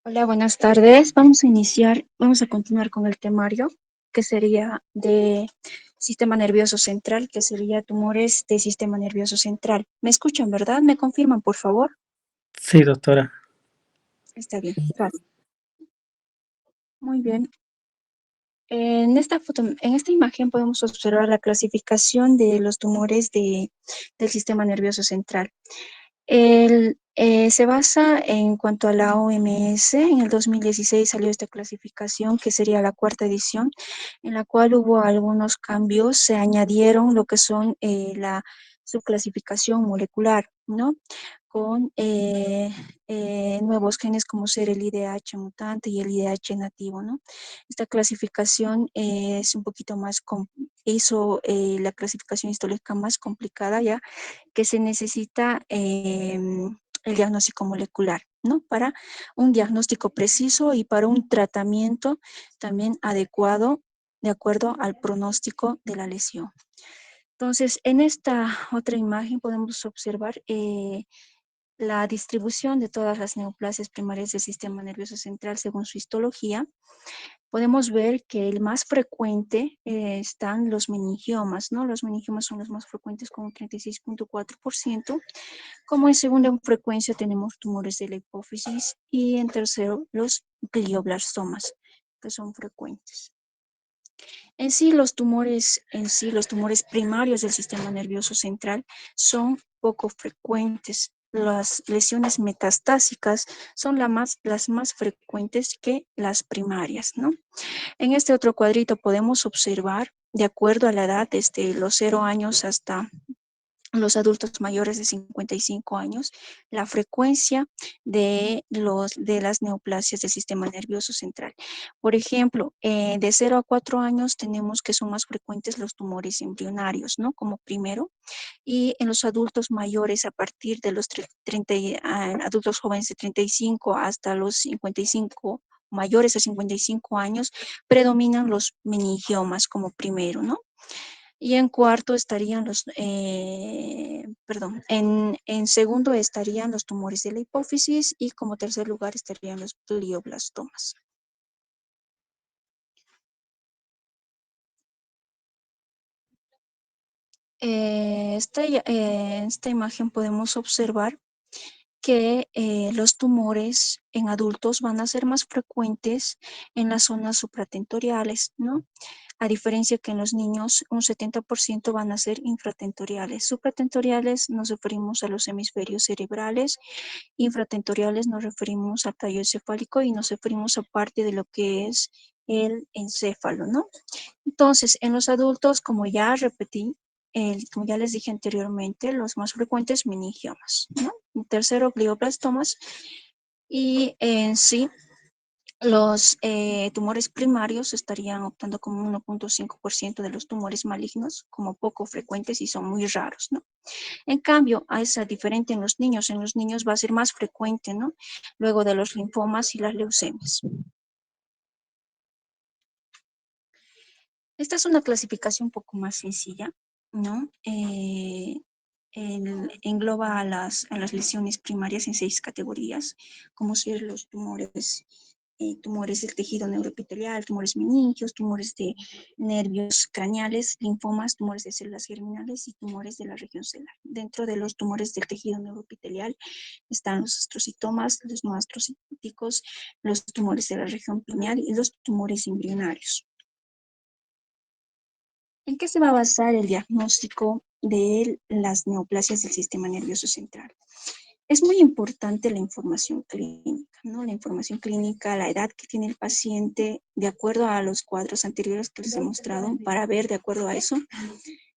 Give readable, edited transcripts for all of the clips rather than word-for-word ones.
Hola, buenas tardes. Vamos a continuar con el temario, que sería de sistema nervioso central, que sería tumores de sistema nervioso central. ¿Me escuchan, verdad? ¿Me confirman, por favor? Sí, doctora. Está bien, gracias. Muy bien. En esta imagen podemos observar la clasificación de los tumores del sistema nervioso central. Se basa en cuanto a la OMS. En el 2016 salió esta clasificación, que sería la cuarta edición, en la cual hubo algunos cambios. Se añadieron lo que son la subclasificación molecular, ¿no? Con nuevos genes como ser el IDH mutante y el IDH nativo, ¿no? Esta clasificación es un poquito más, hizo la clasificación histológica más complicada, ya que se necesita el diagnóstico molecular, ¿no? Para un diagnóstico preciso y para un tratamiento también adecuado de acuerdo al pronóstico de la lesión. Entonces, en esta otra imagen podemos observar la distribución de todas las neoplasias primarias del sistema nervioso central según su histología. Podemos ver que el más frecuente están los meningiomas, ¿no? Los meningiomas son los más frecuentes con un 36.4%. Como en segunda frecuencia tenemos tumores de la hipófisis y en tercero los glioblastomas, que son frecuentes. Los tumores primarios del sistema nervioso central son poco frecuentes. Las lesiones metastásicas son las más frecuentes que las primarias, ¿no? En este otro cuadrito podemos observar, de acuerdo a la edad, desde los 0 años hasta los adultos mayores de 55 años, la frecuencia de las neoplasias del sistema nervioso central. Por ejemplo, de 0 a 4 años tenemos que son más frecuentes los tumores embrionarios, ¿no? Como primero, y en los adultos mayores a partir de los 30, adultos jóvenes de 35 hasta los 55, mayores de 55 años, predominan los meningiomas como primero, ¿no? Y en cuarto estarían en segundo estarían los tumores de la hipófisis y como tercer lugar estarían los glioblastomas. Esta imagen podemos observar que los tumores en adultos van a ser más frecuentes en las zonas supratentoriales, ¿no? A diferencia que en los niños un 70% van a ser infratentoriales. Supratentoriales nos referimos a los hemisferios cerebrales, infratentoriales nos referimos al tallo encefálico y nos referimos a parte de lo que es el encéfalo, ¿no? Entonces, en los adultos, como ya repetí, como ya les dije anteriormente, los más frecuentes meningiomas, ¿no? El tercero, glioblastomas, y en sí, los tumores primarios estarían optando como 1.5% de los tumores malignos, como poco frecuentes y son muy raros, ¿no? En cambio, es diferente en los niños va a ser más frecuente, ¿no? Luego de los linfomas y las leucemias. Esta es una clasificación un poco más sencilla, ¿no? Engloba a las lesiones primarias en 6 categorías, como ser los tumores del tejido neuroepitelial, tumores meningios, tumores de nervios craneales, linfomas, tumores de células germinales y tumores de la región celular. Dentro de los tumores del tejido neuroepitelial están los astrocitomas, los no astrocíticos, los tumores de la región pineal y los tumores embrionarios. ¿En qué se va a basar el diagnóstico de las neoplasias del sistema nervioso central? Es muy importante la información clínica, ¿no? La información clínica, la edad que tiene el paciente, de acuerdo a los cuadros anteriores que les he mostrado, para ver de acuerdo a eso,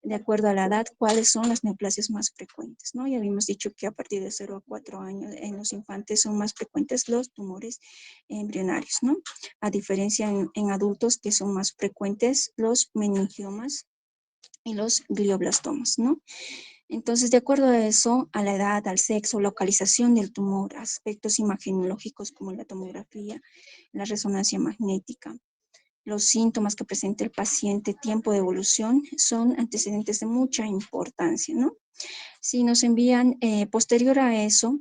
de acuerdo a la edad, cuáles son las neoplasias más frecuentes, ¿no? Ya habíamos dicho que a partir de 0 a 4 años en los infantes son más frecuentes los tumores embrionarios, ¿no? A diferencia en adultos que son más frecuentes los meningiomas y los glioblastomas, ¿no? Entonces, de acuerdo a eso, a la edad, al sexo, localización del tumor, aspectos imagenológicos como la tomografía, la resonancia magnética, los síntomas que presenta el paciente, tiempo de evolución, son antecedentes de mucha importancia, ¿no? Si nos envían posterior a eso,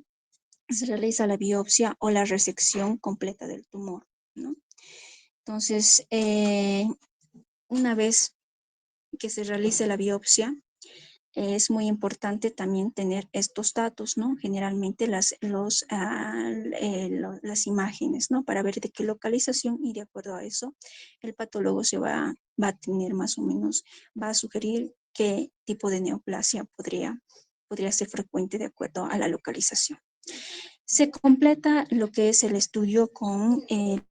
se realiza la biopsia o la resección completa del tumor, ¿no? Entonces, una vez que se realice la biopsia, es muy importante también tener estos datos, ¿no? Generalmente las imágenes, ¿no? Para ver de qué localización y de acuerdo a eso, el patólogo va a tener más o menos, va a sugerir qué tipo de neoplasia podría ser frecuente de acuerdo a la localización. Se completa lo que es el estudio con el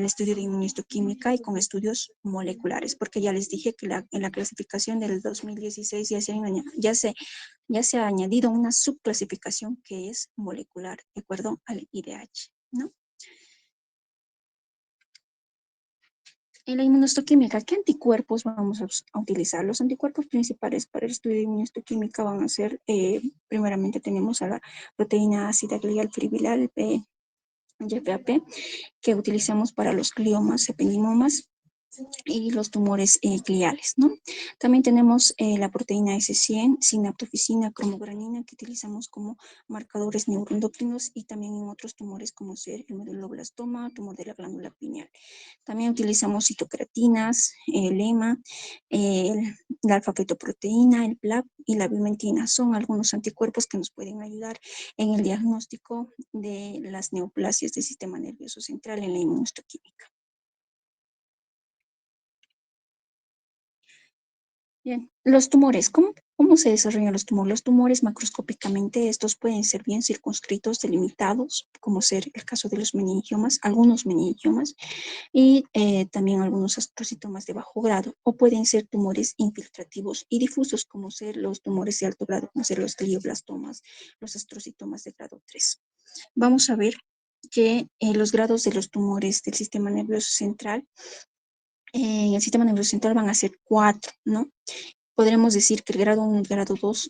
estudio de inmunohistoquímica y con estudios moleculares, porque ya les dije que en la clasificación del 2016 ya se ha añadido una subclasificación que es molecular, de acuerdo al IDH, ¿no? En la inmunohistoquímica, ¿qué anticuerpos vamos a utilizar? Los anticuerpos principales para el estudio de inmunohistoquímica van a ser, primeramente tenemos a la proteína ácida glial fibril, YPAP, que utilizamos para los gliomas, ependimomas y los tumores gliales, ¿no? También tenemos la proteína S100, sinaptofisina, cromogranina, que utilizamos como marcadores neuroendocrinos y también en otros tumores como ser el meduloblastoma, tumor de la glándula pineal. También utilizamos citocratinas, el EMA, la alfa-fetoproteína, el PLAP y la vimentina. Son algunos anticuerpos que nos pueden ayudar en el diagnóstico de las neoplasias del sistema nervioso central en la inmunohistoquímica. Bien, los tumores, ¿cómo se desarrollan los tumores? Los tumores macroscópicamente, estos pueden ser bien circunscritos, delimitados, como ser el caso de los meningiomas, algunos meningiomas, y también algunos astrocitomas de bajo grado, o pueden ser tumores infiltrativos y difusos, como ser los tumores de alto grado, como ser los glioblastomas, los astrocitomas de grado 3. Vamos a ver que los grados de los tumores del sistema nervioso central, en el sistema nervioso central van a ser 4, ¿no? Podremos decir que el grado 1 y el grado 2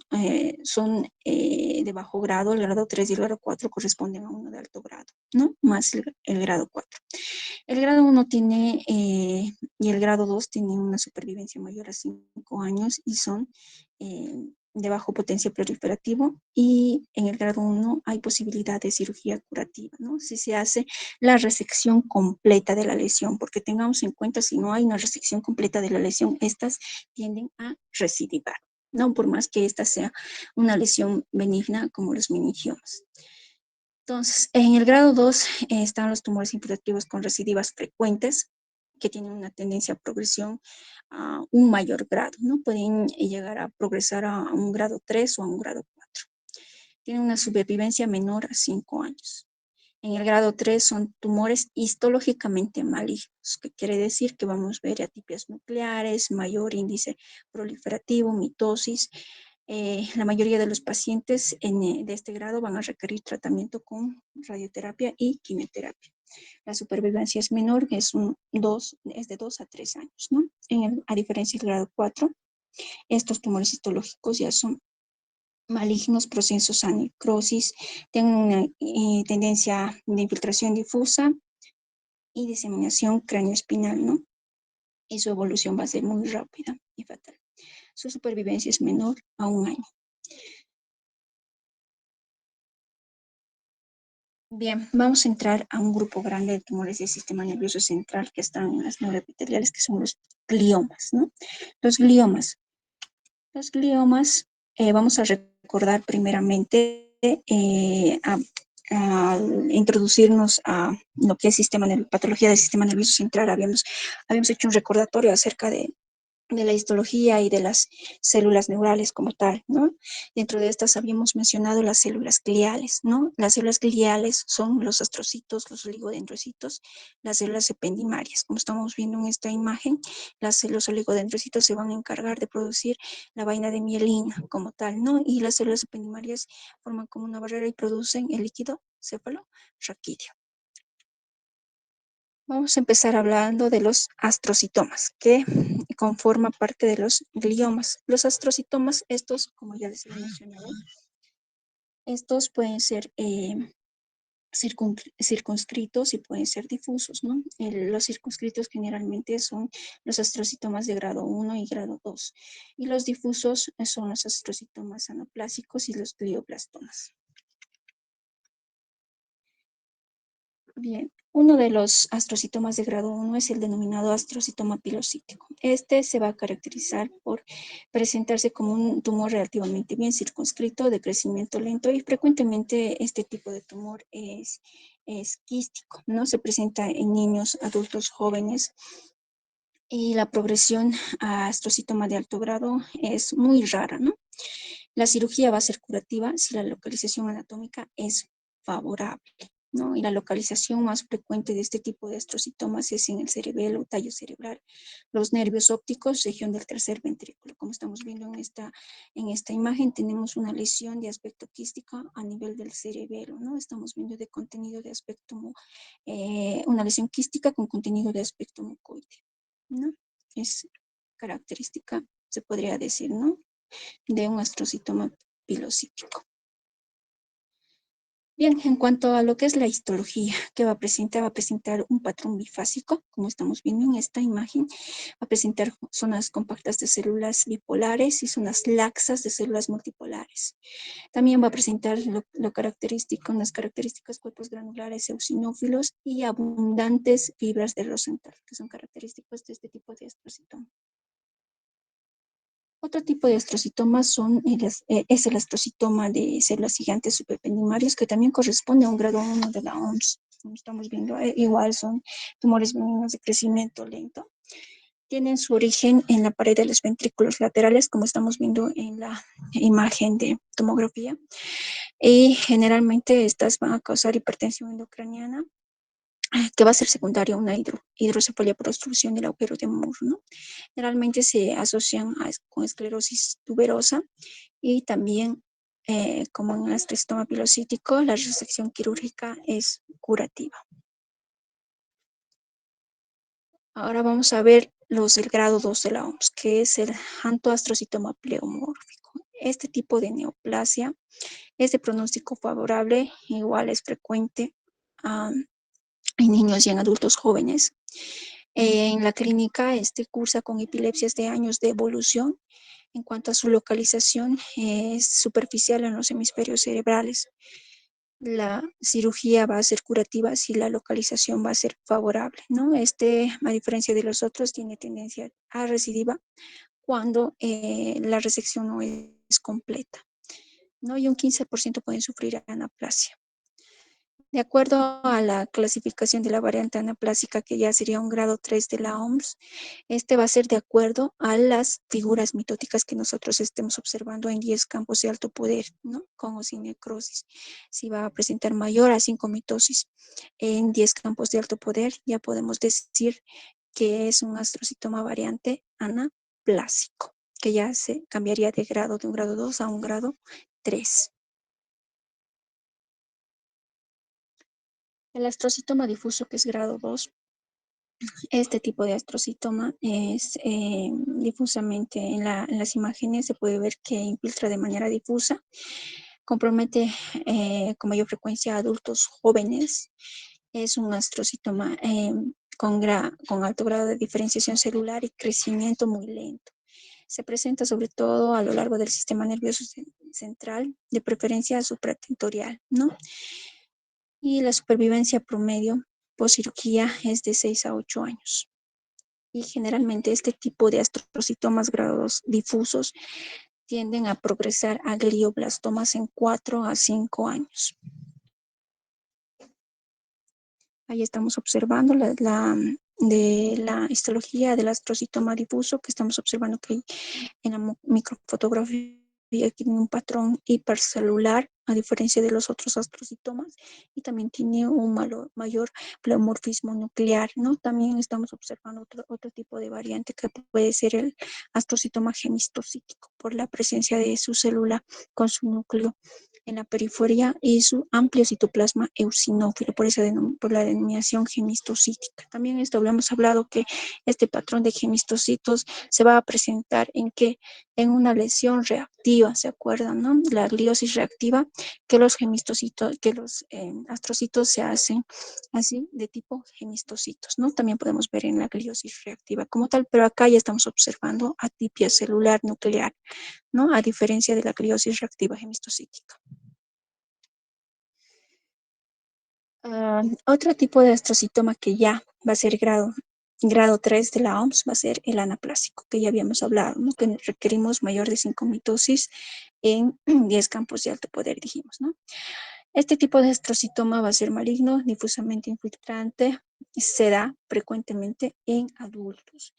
son de bajo grado, el grado 3 y el grado 4 corresponden a uno de alto grado, ¿no? Más el grado 4. El grado 1 tiene y el grado 2 tienen una supervivencia mayor a 5 años y son de bajo potencial proliferativo, y en el grado 1 hay posibilidad de cirugía curativa, ¿no? Si se hace la resección completa de la lesión, porque tengamos en cuenta, si no hay una resección completa de la lesión, estas tienden a recidivar, ¿no? Por más que esta sea una lesión benigna como los meningiomas. Entonces, en el grado 2 están los tumores infiltrativos con recidivas frecuentes, que tienen una tendencia a progresión a un mayor grado, ¿no? Pueden llegar a progresar a un grado 3 o a un grado 4. Tienen una supervivencia menor a 5 años. En el grado 3 son tumores histológicamente malignos, que quiere decir que vamos a ver atipias nucleares, mayor índice proliferativo, mitosis. La mayoría de los pacientes de este grado van a requerir tratamiento con radioterapia y quimioterapia. La supervivencia es menor, es de 2 a 3 años, ¿no? A diferencia del grado 4, estos tumores histológicos ya son malignos, procesos a necrosis, tienen una tendencia de infiltración difusa y diseminación craneoespinal, ¿no? Y su evolución va a ser muy rápida y fatal. Su supervivencia es menor a un año. Bien, vamos a entrar a un grupo grande de tumores del sistema nervioso central que están en las neuroepiteliales, que son los gliomas, ¿no? Los gliomas. Los gliomas, vamos a recordar primeramente a introducirnos a lo que es patología del sistema nervioso central. Habíamos hecho un recordatorio acerca de la histología y de las células neurales como tal, ¿no? Dentro de estas habíamos mencionado las células gliales, ¿no? Las células gliales son los astrocitos, los oligodendrocitos, las células ependimarias. Como estamos viendo en esta imagen, los oligodendrocitos se van a encargar de producir la vaina de mielina como tal, ¿no? Y las células ependimarias forman como una barrera y producen el líquido cefalorraquídeo. Vamos a empezar hablando de los astrocitomas, que conforman parte de los gliomas. Los astrocitomas, estos, como ya les he mencionado, estos pueden ser circunscritos y pueden ser difusos, ¿no? Los circunscritos generalmente son los astrocitomas de grado 1 y grado 2, y los difusos son los astrocitomas anaplásicos y los glioblastomas. Bien, uno de los astrocitomas de grado 1 es el denominado astrocitoma pilocítico. Este se va a caracterizar por presentarse como un tumor relativamente bien circunscrito, de crecimiento lento, y frecuentemente este tipo de tumor es quístico, ¿no? Se presenta en niños, adultos, jóvenes, y la progresión a astrocitoma de alto grado es muy rara, ¿no? La cirugía va a ser curativa si la localización anatómica es favorable, ¿no? Y la localización más frecuente de este tipo de astrocitomas es en el cerebelo, tallo cerebral, los nervios ópticos, región del tercer ventrículo. Como estamos viendo en esta imagen, tenemos una lesión de aspecto quístico a nivel del cerebelo, ¿no? Estamos viendo de contenido de aspecto, una lesión quística con contenido de aspecto mucoide, ¿no? Es característica, se podría decir, ¿no? De un astrocitoma pilocítico. Bien, en cuanto a lo que es la histología, que va a presentar un patrón bifásico, como estamos viendo en esta imagen, va a presentar zonas compactas de células bipolares y zonas laxas de células multipolares. También va a presentar lo característico, unas características cuerpos granulares eosinófilos y abundantes fibras de Rosenthal, que son característicos de este tipo de astrocitoma. Otro tipo de astrocitomas es el astrocitoma de células gigantes superpendimarios, que también corresponde a un grado 1 de la OMS. Como estamos viendo, igual son tumores benignos de crecimiento lento. Tienen su origen en la pared de los ventrículos laterales, como estamos viendo en la imagen de tomografía. Y generalmente estas van a causar hipertensión endocraniana, que va a ser secundaria a una hidrocefalia por obstrucción del agujero de Moore, ¿no? Generalmente se asocian con esclerosis tuberosa y también, como en el astrocitoma pilocítico, la resección quirúrgica es curativa. Ahora vamos a ver los del grado 2 de la OMS, que es el antoastrocitoma pleomórfico. Este tipo de neoplasia es de pronóstico favorable, igual es frecuente en niños y en adultos jóvenes. En la clínica, este cursa con epilepsias de años de evolución. En cuanto a su localización, es superficial en los hemisferios cerebrales. La cirugía va a ser curativa si la localización va a ser favorable, ¿no? A diferencia de los otros, tiene tendencia a recidiva cuando la resección no es completa, ¿no? Y un 15% pueden sufrir anaplasia. De acuerdo a la clasificación de la variante anaplásica, que ya sería un grado 3 de la OMS, este va a ser de acuerdo a las figuras mitóticas que nosotros estemos observando en 10 campos de alto poder, ¿no? Con o sin necrosis. Si va a presentar mayor a 5 mitosis en 10 campos de alto poder, ya podemos decir que es un astrocitoma variante anaplásico, que ya se cambiaría de un grado 2 a un grado 3. El astrocitoma difuso, que es grado 2, este tipo de astrocitoma es difusamente en las imágenes se puede ver que infiltra de manera difusa, compromete con mayor frecuencia a adultos jóvenes. Es un astrocitoma con alto grado de diferenciación celular y crecimiento muy lento. Se presenta sobre todo a lo largo del sistema nervioso central, de preferencia supratentorial, ¿no? Y la supervivencia promedio post cirugía es de 6 a 8 años. Y generalmente este tipo de astrocitomas grados difusos tienden a progresar a glioblastomas en 4 a 5 años. Ahí estamos observando de la histología del astrocitoma difuso, que estamos observando que en la microfotografía tiene un patrón hipercelular, a diferencia de los otros astrocitomas, y también tiene un mayor pleomorfismo nuclear, ¿no? También estamos observando otro tipo de variante que puede ser el astrocitoma gemistocítico, por la presencia de su célula con su núcleo en la periferia y su amplio citoplasma eosinófilo, por la denominación gemistocítica. También esto habíamos hablado que este patrón de gemistocitos se va a presentar en una lesión reactiva, ¿se acuerdan, no? La gliosis reactiva, que los gemistocitos, que los astrocitos se hacen así de tipo gemistocitos, ¿no? También podemos ver en la gliosis reactiva como tal, pero acá ya estamos observando atipia celular nuclear, ¿no? A diferencia de la gliosis reactiva gemistocítica. Otro tipo de astrocitoma que ya va a ser grado 3 de la OMS va a ser el anaplásico, que ya habíamos hablado, ¿no? Que requerimos mayor de 5 mitosis en 10 campos de alto poder, dijimos, ¿no? Este tipo de astrocitoma va a ser maligno, difusamente infiltrante, se da frecuentemente en adultos.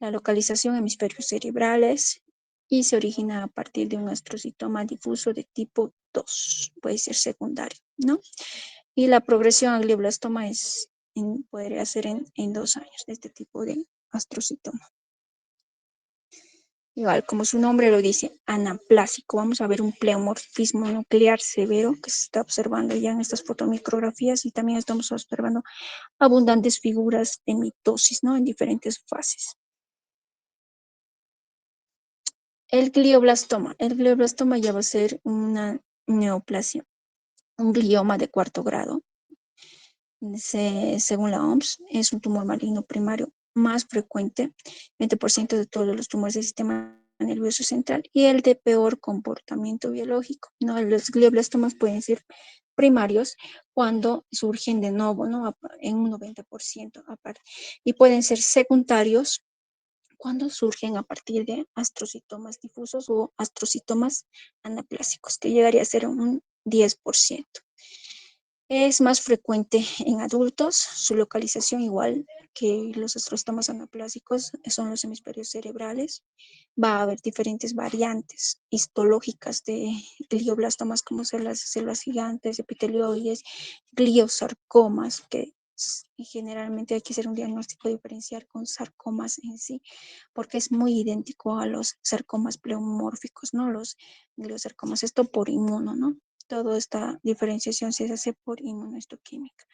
La localización en hemisferios cerebrales y se origina a partir de un astrocitoma difuso de tipo 2, puede ser secundario, ¿no? Y la progresión al glioblastoma podría ser en 2 años de este tipo de astrocitoma. Igual, como su nombre lo dice, anaplásico. Vamos a ver un pleomorfismo nuclear severo que se está observando ya en estas fotomicrografías y también estamos observando abundantes figuras de mitosis, ¿no? En diferentes fases. El glioblastoma. El glioblastoma ya va a ser una neoplasia, un glioma de 4º grado. Según la OMS, es un tumor maligno primario más frecuente, 20% de todos los tumores del sistema nervioso central y el de peor comportamiento biológico. ¿No? Los glioblastomas pueden ser primarios cuando surgen de nuevo, ¿no? En un 90% aparte, y pueden ser secundarios cuando surgen a partir de astrocitomas difusos o astrocitomas anaplásicos, que llegaría a ser un 10%. Es más frecuente en adultos, su localización igual que los astrocitomas anaplásicos son los hemisferios cerebrales. Va a haber diferentes variantes histológicas de glioblastomas como células gigantes, epitelioides, gliosarcomas, que generalmente hay que hacer un diagnóstico diferencial con sarcomas en sí, porque es muy idéntico a los sarcomas pleomórficos, ¿no? Los gliosarcomas, esto por inmuno, ¿no? Toda esta diferenciación se hace por inmunohistoquímica.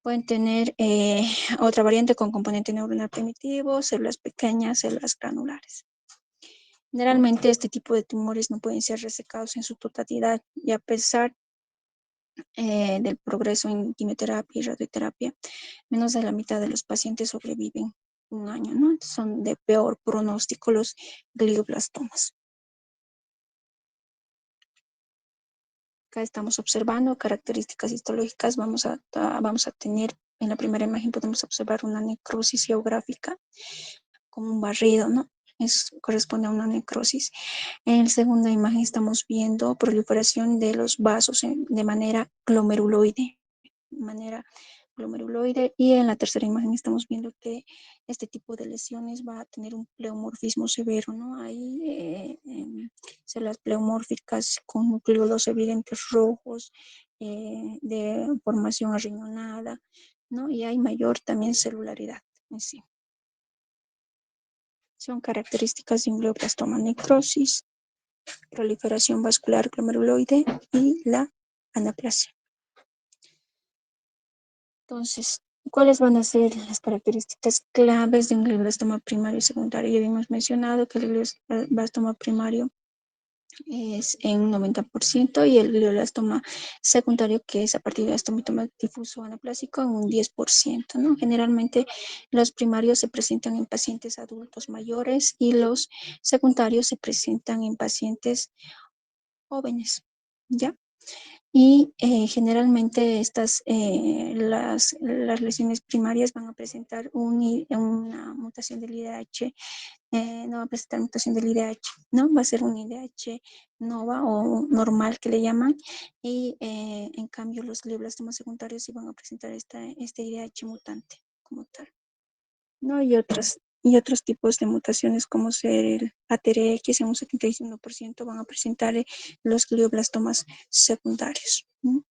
Pueden tener otra variante con componente neuronal primitivo, células pequeñas, células granulares. Generalmente este tipo de tumores no pueden ser resecados en su totalidad y a pesar del progreso en quimioterapia y radioterapia, menos de la mitad de los pacientes sobreviven un año, ¿no? Son de peor pronóstico los glioblastomas. Acá estamos observando características histológicas. Vamos a tener, en la primera imagen podemos observar una necrosis geográfica como un barrido, ¿no? Corresponde a una necrosis. En la segunda imagen estamos viendo proliferación de los vasos de manera glomeruloide, y en la tercera imagen estamos viendo que este tipo de lesiones va a tener un pleomorfismo severo, ¿no? Hay células pleomórficas con núcleos evidentes rojos, de formación arriñonada, ¿no? Y hay mayor también celularidad en sí. Son características de un glioblastoma: necrosis, proliferación vascular glomeruloide y la anaplasia. Entonces, ¿cuáles van a ser las características claves de un glioblastoma primario y secundario? Ya habíamos mencionado que el glioblastoma primario es en un 90% y el glioblastoma secundario, que es a partir de astomatoma difuso anaplásico, en un 10%, ¿no? Generalmente los primarios se presentan en pacientes adultos mayores y los secundarios se presentan en pacientes jóvenes, ¿ya? Y generalmente las lesiones primarias van a presentar una mutación del IDH, no va a presentar mutación del IDH, ¿no? Va a ser un IDH nova o normal que le llaman, y en cambio los glioblastomas secundarios sí van a presentar este IDH mutante como tal, ¿no? Y otros tipos de mutaciones como ser el ATRX en un 75% van a presentar los glioblastomas secundarios, ¿no?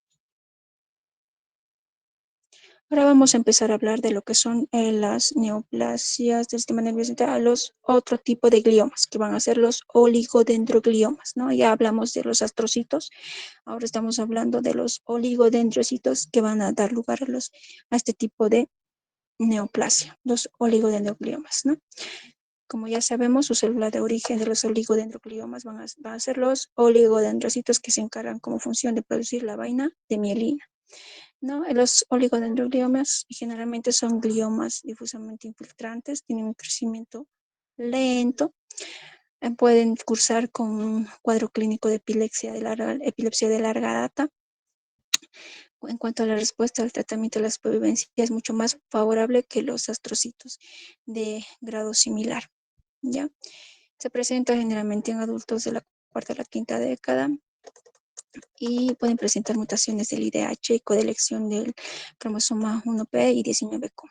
Ahora vamos a empezar a hablar de lo que son las neoplasias del sistema nervioso central, los otro tipo de gliomas, que van a ser los oligodendrogliomas, ¿no? Ya hablamos de los astrocitos, ahora estamos hablando de los oligodendrocitos que van a dar lugar a este tipo de neoplasia, los oligodendrogliomas, ¿no? Como ya sabemos, su célula de origen de los oligodendrogliomas van a ser los oligodendrocitos, que se encargan como función de producir la vaina de mielina, ¿no? Los oligodendrogliomas generalmente son gliomas difusamente infiltrantes, tienen un crecimiento lento, pueden cursar con un cuadro clínico de epilepsia de larga data, En cuanto a la respuesta al tratamiento de la supervivencia, es mucho más favorable que los astrocitos de grado similar, ¿ya? Se presenta generalmente en adultos de la cuarta a la quinta década y pueden presentar mutaciones del IDH y codelección del cromosoma 1P y 19Q.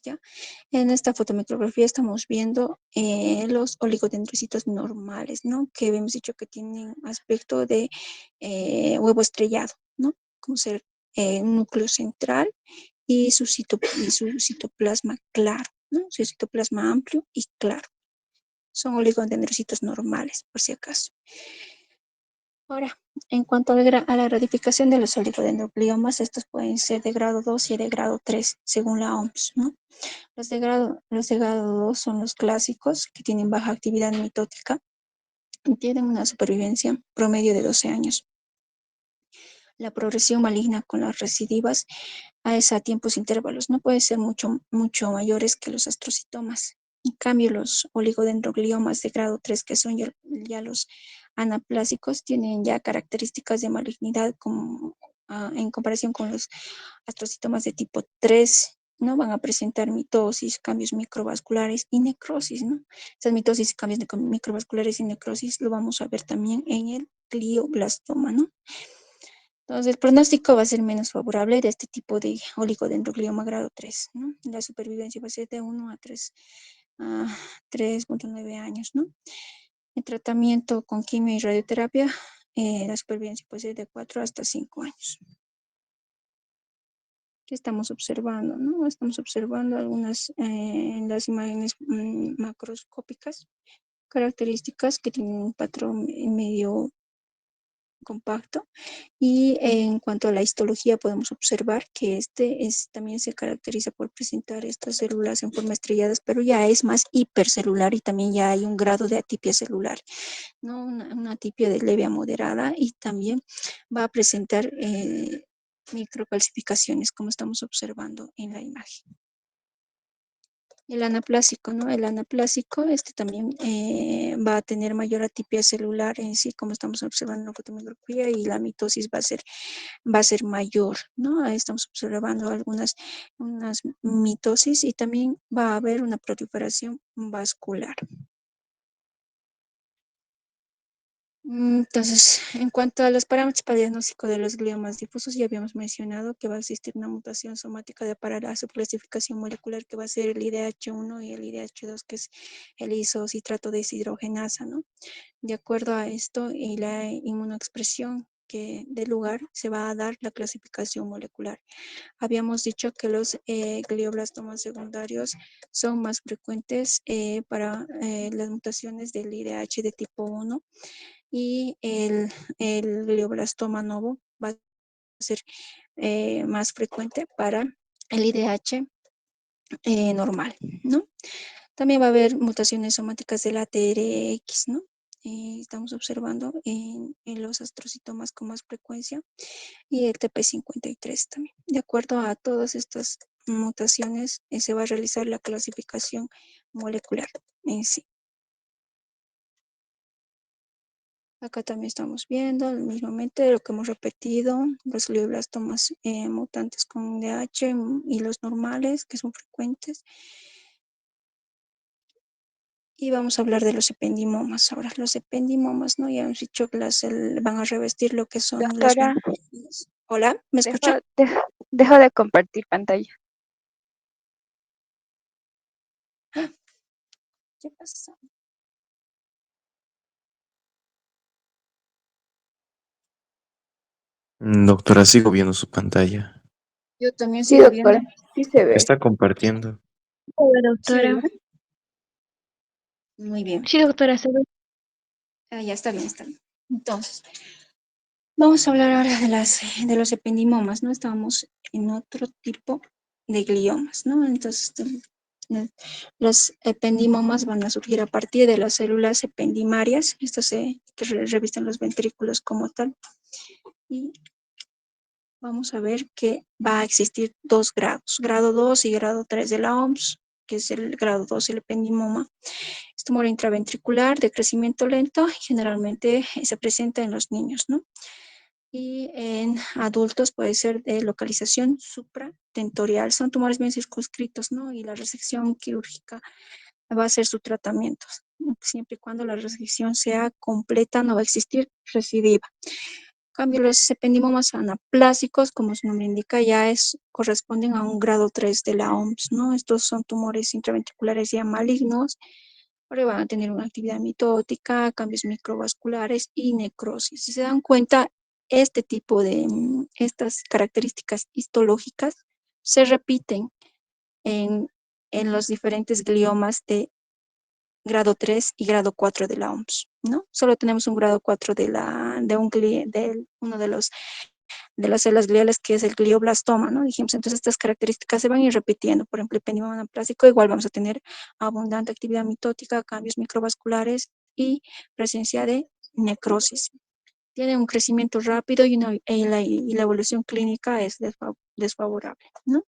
¿Ya? En esta fotomicrografía estamos viendo los oligodendrocitos normales, ¿no? Que hemos dicho que tienen aspecto de huevo estrellado, ¿no? Como ser un núcleo central y su citoplasma claro, ¿no? Su citoplasma amplio y claro. Son oligodendrocitos normales, por si acaso. Ahora, en cuanto a la radificación de los oligodendrogliomas, estos pueden ser de grado 2 y de grado 3, según la OMS, ¿no? Los de grado 2 son los clásicos, que tienen baja actividad mitótica y tienen una supervivencia promedio de 12 años. La progresión maligna con las recidivas es a tiempos intervalos, no puede ser mucho mayores que los astrocitomas. En cambio, los oligodendrogliomas de grado 3, que son ya los anaplásicos, tienen ya características de malignidad como, en comparación con los astrocitomas de tipo 3, ¿no? Van a presentar mitosis, cambios microvasculares y necrosis, ¿no? Esas mitosis, cambios microvasculares y necrosis lo vamos a ver también en el glioblastoma, ¿no? Entonces, el pronóstico va a ser menos favorable de este tipo de oligodendroglioma grado 3, ¿no? La supervivencia va a ser de 1 a 3.9 años, ¿no? El tratamiento con quimio y radioterapia, la supervivencia puede ser de 4 hasta 5 años. ¿Qué estamos observando? ¿No? Estamos observando algunas en las imágenes macroscópicas, características que tienen un patrón medio compacto. Y en cuanto a la histología, podemos observar que también se caracteriza por presentar estas células en forma estrelladas, pero ya es más hipercelular y también ya hay un grado de atipia celular, ¿no? Una atipia de leve a moderada y también va a presentar microcalcificaciones, como estamos observando en la imagen. El anaplásico, ¿no? El anaplásico, también va a tener mayor atipia celular en sí, como estamos observando en la fotomicrografía, y la mitosis va a ser mayor, ¿no? Ahí estamos observando unas mitosis y también va a haber una proliferación vascular. Entonces, en cuanto a los parámetros para diagnóstico de los gliomas difusos, ya habíamos mencionado que va a existir una mutación somática de para la subclasificación molecular, que va a ser el IDH1 y el IDH2, que es el isocitrato deshidrogenasa, ¿no? De acuerdo a esto y la inmunoexpresión que dé lugar, se va a dar la clasificación molecular. Habíamos dicho que los glioblastomas secundarios son más frecuentes para las mutaciones del IDH de tipo 1 y el glioblastoma novo va a ser más frecuente para el IDH normal, ¿no? También va a haber mutaciones somáticas del ATRX, ¿no? Estamos observando en los astrocitomas con más frecuencia y el TP53 también. De acuerdo a todas estas mutaciones, se va a realizar la clasificación molecular en sí. Acá también estamos viendo mismamente lo que hemos repetido, los glioblastomas mutantes con DH y los normales que son frecuentes. Y vamos a hablar de los ependimomas. Ahora, los ependimomas, ¿no? Ya hemos dicho que van a revestir lo que son las Doctora, membranas. Hola, ¿me dejo, escucha? dejo de compartir pantalla. ¿Qué pasa? Doctora, sigo viendo su pantalla. Yo también Sí, sigo viendo. doctora, sí se ¿Qué ve. está compartiendo? Hola, Sí, doctora. ¿verdad? Muy bien. Sí, doctora, se ve. Ya está bien, está bien. Entonces, vamos a hablar ahora de los ependimomas, ¿no? Estamos en otro tipo de gliomas, ¿no? Entonces, los ependimomas van a surgir a partir de las células ependimarias, que revisten los ventrículos como tal, y vamos a ver que va a existir dos grados, grado 2 y grado 3 de la OMS, que es el grado 2, el ependimoma. Es tumor intraventricular de crecimiento lento y generalmente se presenta en los niños, ¿no? Y en adultos puede ser de localización supratentorial. Son tumores bien circunscritos, ¿no? Y la resección quirúrgica va a ser su tratamiento. Siempre y cuando la resección sea completa, no va a existir recidiva. En cambio, los ependimomas anaplásicos, como su nombre indica, corresponden a un grado 3 de la OMS, ¿no? Estos son tumores intraventriculares ya malignos, porque van a tener una actividad mitótica, cambios microvasculares y necrosis. Si se dan cuenta, este tipo de, estas características histológicas se repiten en, en los diferentes gliomas de grado 3 y grado 4 de la OMS, ¿no? Solo tenemos un grado 4 de uno de las células gliales, que es el glioblastoma, ¿no? Dijimos, entonces estas características se van a ir repitiendo. Por ejemplo, el ependimoma anaplásico, igual vamos a tener abundante actividad mitótica, cambios microvasculares y presencia de necrosis. Tiene un crecimiento rápido y la evolución clínica es desfavorable, ¿no?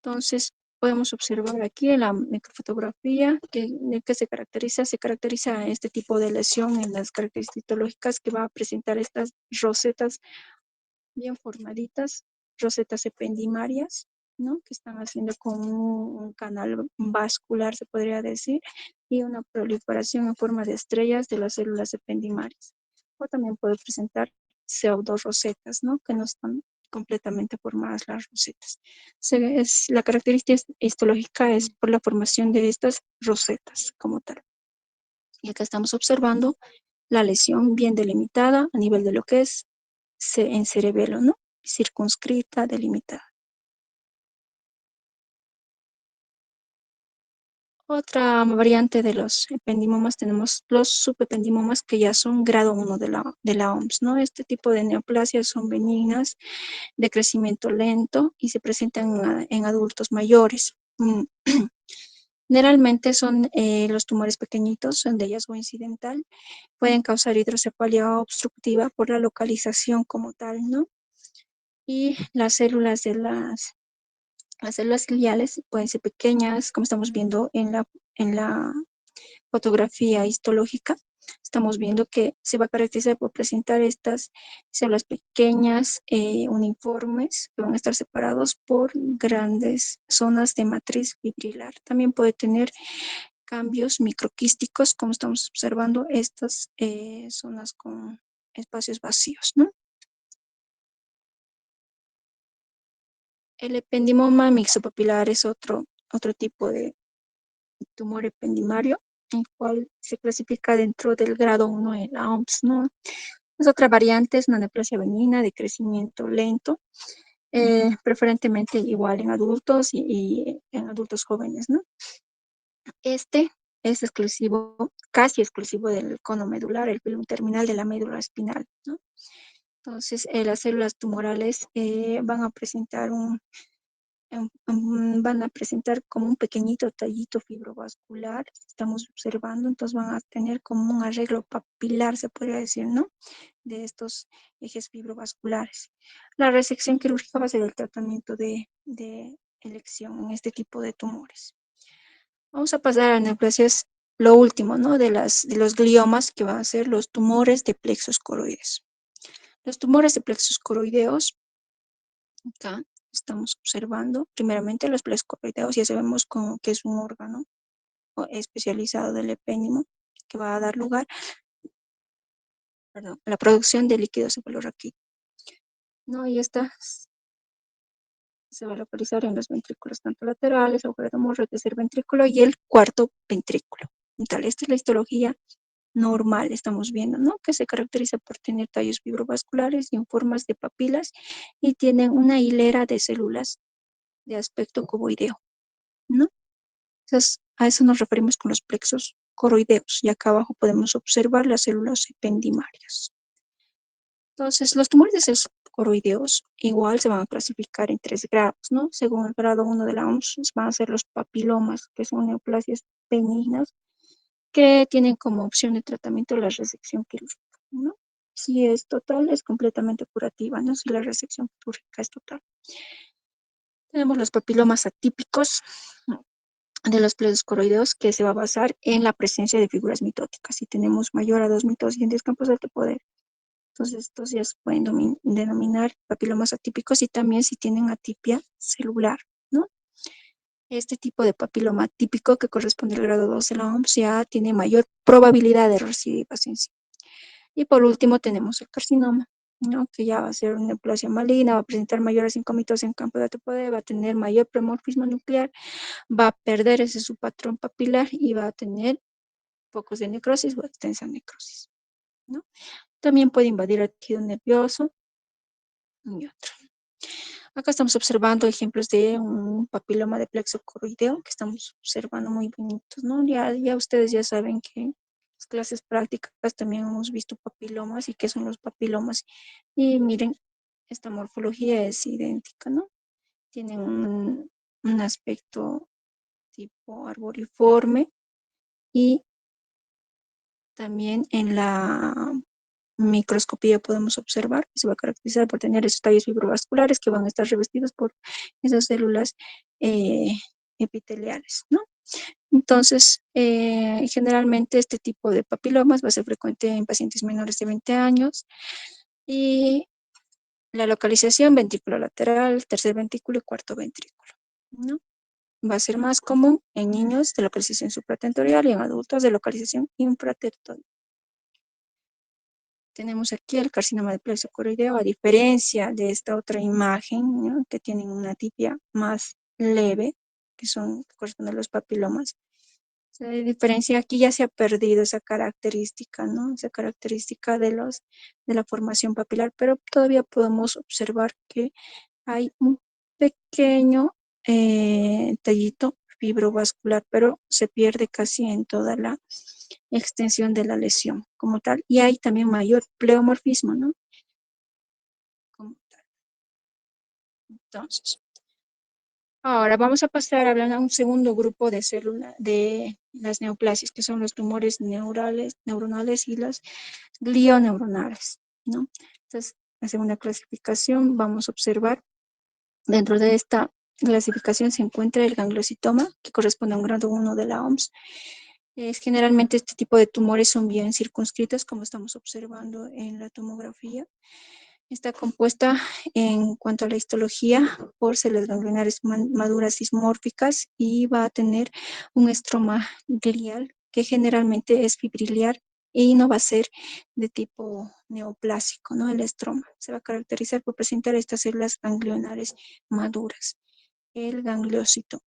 Entonces, podemos observar aquí en la microfotografía de qué se caracteriza. Se caracteriza este tipo de lesión en las características histológicas, que va a presentar estas rosetas bien formaditas, rosetas ependimarias, ¿no? Que están haciendo como un canal vascular, se podría decir, y una proliferación en forma de estrellas de las células ependimarias. O también puede presentar pseudorosetas, ¿no? Que no están completamente formadas las rosetas. La característica histológica es por la formación de estas rosetas como tal. Y acá estamos observando la lesión bien delimitada a nivel de lo que es en cerebelo, ¿no? Circunscrita, delimitada. Otra variante de los ependimomas, tenemos los subependimomas, que ya son grado 1 de la OMS, ¿no? Este tipo de neoplasias son benignas, de crecimiento lento y se presentan en adultos mayores. Generalmente son los tumores pequeñitos, son de hallazgo incidental, pueden causar hidrocefalia obstructiva por la localización como tal, ¿no? Y las células gliales pueden ser pequeñas, como estamos viendo en la fotografía histológica. Estamos viendo que se va a caracterizar por presentar estas células pequeñas, uniformes, que van a estar separados por grandes zonas de matriz fibrilar. También puede tener cambios microquísticos, como estamos observando estas zonas con espacios vacíos, ¿no? El ependimoma mixopapilar es otro tipo de tumor ependimario, el cual se clasifica dentro del grado 1 en la OMS, ¿no? Es otra variante, es una neoplasia benigna de crecimiento lento, preferentemente igual en adultos y en adultos jóvenes, ¿no? Este es exclusivo, casi exclusivo del cono medular, el pilum terminal de la médula espinal, ¿no? Entonces, las células tumorales van a presentar como un pequeñito tallito fibrovascular, estamos observando, entonces van a tener como un arreglo papilar, se podría decir, ¿no? De estos ejes fibrovasculares. La resección quirúrgica va a ser el tratamiento de elección en este tipo de tumores. Vamos a pasar a neoplasias, lo último, ¿no? De los gliomas, que van a ser los tumores de plexos coroides. Los tumores de plexos coroideos, acá estamos observando primeramente los plexos coroideos, ya sabemos que es un órgano especializado del epénimo, que va a dar lugar, a la producción de líquido cefalorraquídeo, ¿no? Y esta se va a localizar en los ventrículos tanto laterales, agujero de Morrow, tercer ventrículo y el cuarto ventrículo. Tal, esta es la histología normal, estamos viendo, ¿no? Que se caracteriza por tener tallos fibrovasculares y en formas de papilas, y tienen una hilera de células de aspecto cuboideo, ¿no? Entonces, a eso nos referimos con los plexos coroideos, y acá abajo podemos observar las células ependimarias. Entonces, los tumores de células coroideos igual se van a clasificar en 3 grados, ¿no? Según el grado 1 de la OMS, van a ser los papilomas, que son neoplasias benignas, que tienen como opción de tratamiento la resección quirúrgica, ¿no? Si es total, es completamente curativa, ¿no? Si la resección quirúrgica es total. Tenemos los papilomas atípicos de los plexos coroideos, que se va a basar en la presencia de figuras mitóticas. Si tenemos mayor a 2 mitosis en 10 campos de alto poder, Entonces, estos ya se pueden denominar papilomas atípicos y también si tienen atipia celular, ¿no? Este tipo de papiloma típico que corresponde al grado 2 de la OMS ya tiene mayor probabilidad de recidivas en sí. Y por último tenemos el carcinoma, ¿no? Que ya va a ser una neoplasia maligna, va a presentar mayores incómitos en campo de ATP, va a tener mayor promorfismo nuclear, va a perder ese su patrón papilar y va a tener focos de necrosis o extensa necrosis, ¿no? También puede invadir el tejido nervioso y otro. Acá estamos observando ejemplos de un papiloma de plexo coroideo que estamos observando muy bonitos, ¿no? Ya ustedes ya saben que en las clases prácticas también hemos visto papilomas y qué son los papilomas. Y miren, esta morfología es idéntica, ¿no? Tienen un aspecto tipo arboriforme y también en la microscopía podemos observar que se va a caracterizar por tener esos tallos fibrovasculares que van a estar revestidos por esas células eh, epiteliales, ¿no? Entonces, generalmente este tipo de papilomas va a ser frecuente en pacientes menores de 20 años y la localización ventrículo lateral, tercer ventrículo y cuarto ventrículo, ¿no? Va a ser más común en niños de localización supratentorial y en adultos de localización infratentorial. Tenemos aquí el carcinoma de plexo coroideo, a diferencia de esta otra imagen, ¿no? Que tienen una atipia más leve, que corresponden a los papilomas. La diferencia aquí ya se ha perdido esa característica, ¿no? Esa característica de la formación papilar, pero todavía podemos observar que hay un pequeño tallito fibrovascular, pero se pierde casi en toda la extensión de la lesión como tal. Y hay también mayor pleomorfismo, ¿no? Como tal. Entonces, ahora vamos a pasar a hablar a un segundo grupo de células de las neoplasias, que son los tumores neuronales y las glioneuronales, ¿no? Entonces, la segunda clasificación vamos a observar. Dentro de esta clasificación se encuentra el gangliositoma, que corresponde a un grado 1 de la OMS. Generalmente este tipo de tumores son bien circunscritos, como estamos observando en la tomografía. Está compuesta en cuanto a la histología por células ganglionares maduras dismórficas y va a tener un estroma glial que generalmente es fibriliar y no va a ser de tipo neoplásico, ¿no? El estroma se va a caracterizar por presentar estas células ganglionares maduras, el gangliosito.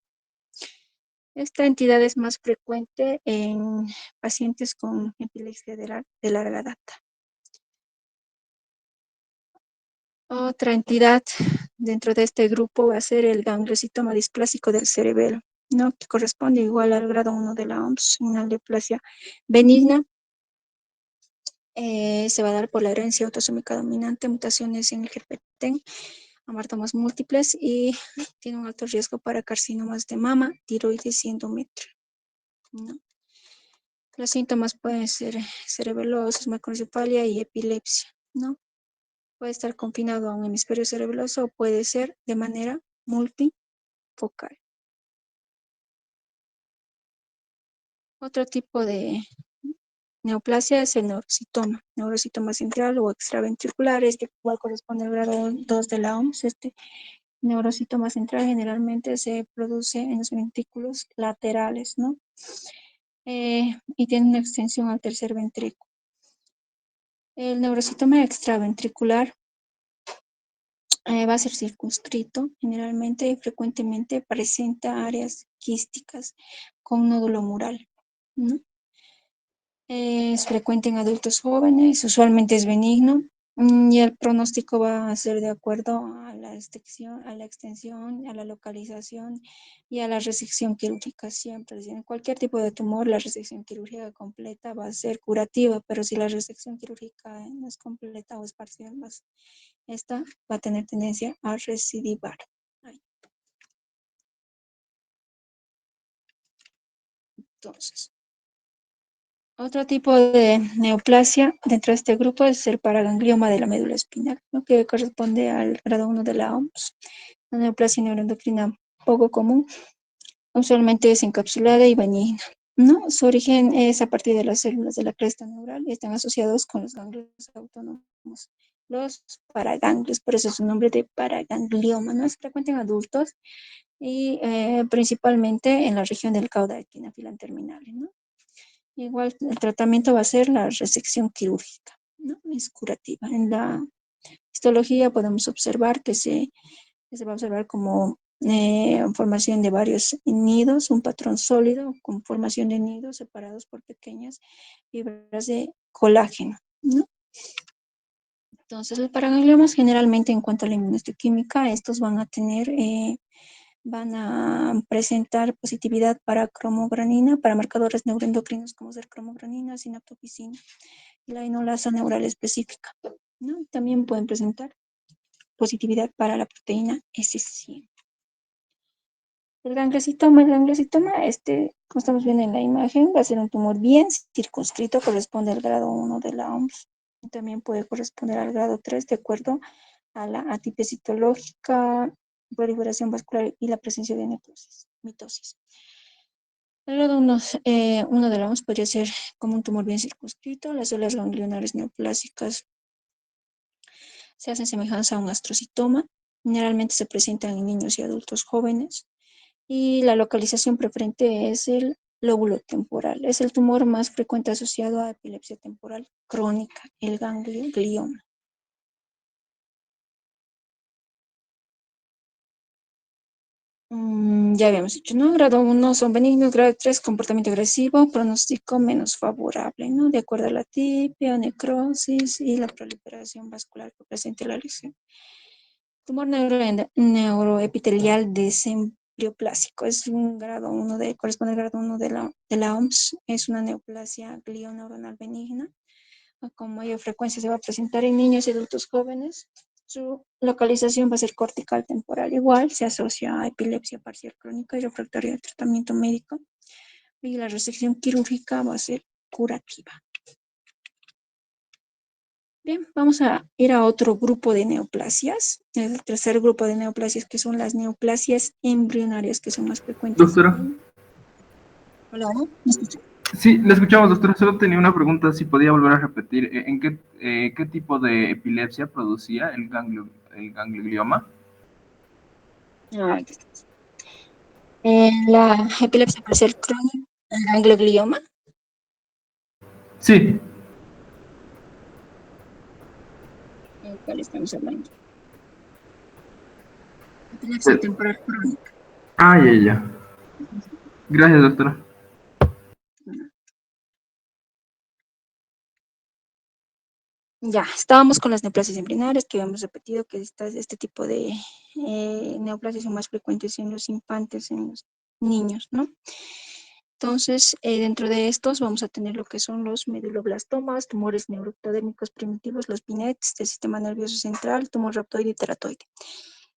Esta entidad es más frecuente en pacientes con epilepsia de larga data. Otra entidad dentro de este grupo va a ser el gangliositoma displásico del cerebelo, ¿no? Que corresponde igual al grado 1 de la OMS, una neoplasia benigna. Se va a dar por la herencia autosómica dominante, mutaciones en el GPT, amartomas múltiples y tiene un alto riesgo para carcinomas de mama, tiroides y endometrio, ¿no? Los síntomas pueden ser cerebelosis, macrocefalia y epilepsia, ¿no? Puede estar confinado a un hemisferio cerebeloso o puede ser de manera multifocal. Otro tipo de neoplasia es el neurocitoma central o extraventricular, este igual corresponde al grado 2 de la OMS. Este neurocitoma central generalmente se produce en los ventrículos laterales, ¿no? Y tiene una extensión al tercer ventrículo. El neurocitoma extraventricular va a ser circunscrito generalmente y frecuentemente presenta áreas quísticas con nódulo mural, ¿no? Es frecuente en adultos jóvenes, usualmente es benigno y el pronóstico va a ser de acuerdo a la extensión, a la localización y a la resección quirúrgica siempre. En cualquier tipo de tumor, la resección quirúrgica completa va a ser curativa, pero si la resección quirúrgica no es completa o es parcial, esta va a tener tendencia a recidivar. Entonces, otro tipo de neoplasia dentro de este grupo es el paraganglioma de la médula espinal, ¿no? Que corresponde al grado 1 de la OMS. La neoplasia neuroendocrina poco común, usualmente es encapsulada y benigna, ¿no? Su origen es a partir de las células de la cresta neural y están asociados con los ganglios autónomos tenemos los paraganglios, por eso es un nombre de paraganglioma, ¿no? Es frecuente en adultos y principalmente en la región del caudal quinafilán terminales, ¿no? Igual el tratamiento va a ser la resección quirúrgica, ¿no? Es curativa. En la histología podemos observar que se va a observar como formación de varios nidos, un patrón sólido con formación de nidos separados por pequeñas fibras de colágeno, ¿no? Entonces, los paragangliomas generalmente en cuanto a la inmunohistoquímica, estos van a presentar positividad para cromogranina, para marcadores neuroendocrinos como ser cromogranina, sinaptopicina y la inolasa neural específica, ¿no? También pueden presentar positividad para la proteína S100. El gangliositoma, como estamos viendo en la imagen, va a ser un tumor bien circunscrito, corresponde al grado 1 de la OMS. También puede corresponder al grado 3 de acuerdo a la atipia citológica, proliferación vascular y la presencia de necrosis, mitosis. El grado 1 de la OMS podría ser como un tumor bien circunscrito. Las células ganglionares neoplásicas se hacen semejanza a un astrocitoma. Generalmente se presentan en niños y adultos jóvenes. Y la localización preferente es el lóbulo temporal. Es el tumor más frecuente asociado a epilepsia temporal crónica, el ganglioma. Ya habíamos dicho, ¿no? Grado 1 son benignos, grado 3 comportamiento agresivo, pronóstico menos favorable, ¿no? De acuerdo a la tipia, necrosis y la proliferación vascular que presente la lesión. Tumor neuroepitelial desempleoplásico es un grado 1 corresponde al grado 1 de la OMS, es una neoplasia glioneuronal benigna. Con mayor frecuencia se va a presentar en niños y adultos jóvenes. Su localización va a ser cortical temporal. Igual se asocia a epilepsia parcial crónica y refractaria al tratamiento médico. Y la resección quirúrgica va a ser curativa. Bien, vamos a ir a otro grupo de neoplasias. El tercer grupo de neoplasias, que son las neoplasias embrionarias, que son más frecuentes. Doctora. Hola, ¿me escuchan? Sí, le escuchamos, doctora. Solo tenía una pregunta, si podía volver a repetir. ¿En qué tipo de epilepsia producía el ganglioma? Ah, aquí está. La epilepsia parcial crónica, el ganglioma. Sí. ¿Cuál estamos hablando? Epilepsia temporal crónica. Ah, ya. Gracias, doctora. Ya, estábamos con las neoplasias embrionarias, que habíamos repetido que este tipo de neoplasias son más frecuentes en los infantes, en los niños, ¿no? Entonces, dentro de estos vamos a tener lo que son los meduloblastomas, tumores neuroectodérmicos primitivos, los BNETs del sistema nervioso central, tumor reptoide y teratoide.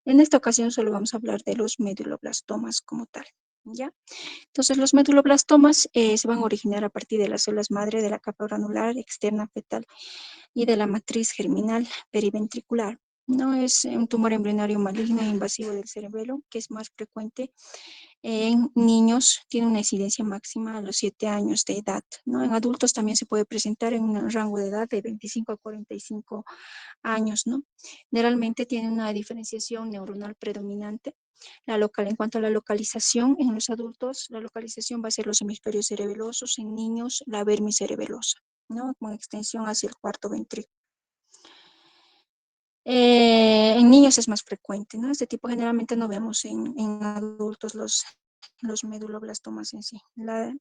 En esta ocasión solo vamos a hablar de los meduloblastomas como tal, ¿ya? Entonces, los meduloblastomas se van a originar a partir de las células madre de la capa granular externa fetal y de la matriz germinal periventricular. No es un tumor embrionario maligno e invasivo del cerebelo, que es más frecuente en niños, tiene una incidencia máxima a los 7 años de edad, ¿no? En adultos también se puede presentar en un rango de edad de 25 a 45 años, ¿no? Generalmente tiene una diferenciación neuronal predominante. En cuanto a la localización, en los adultos, la localización va a ser los hemisferios cerebelosos, en niños, la vermis cerebelosa, ¿no? Con extensión hacia el cuarto ventrículo. En niños es más frecuente, ¿no? Este tipo generalmente no vemos en adultos los meduloblastomas en sí. La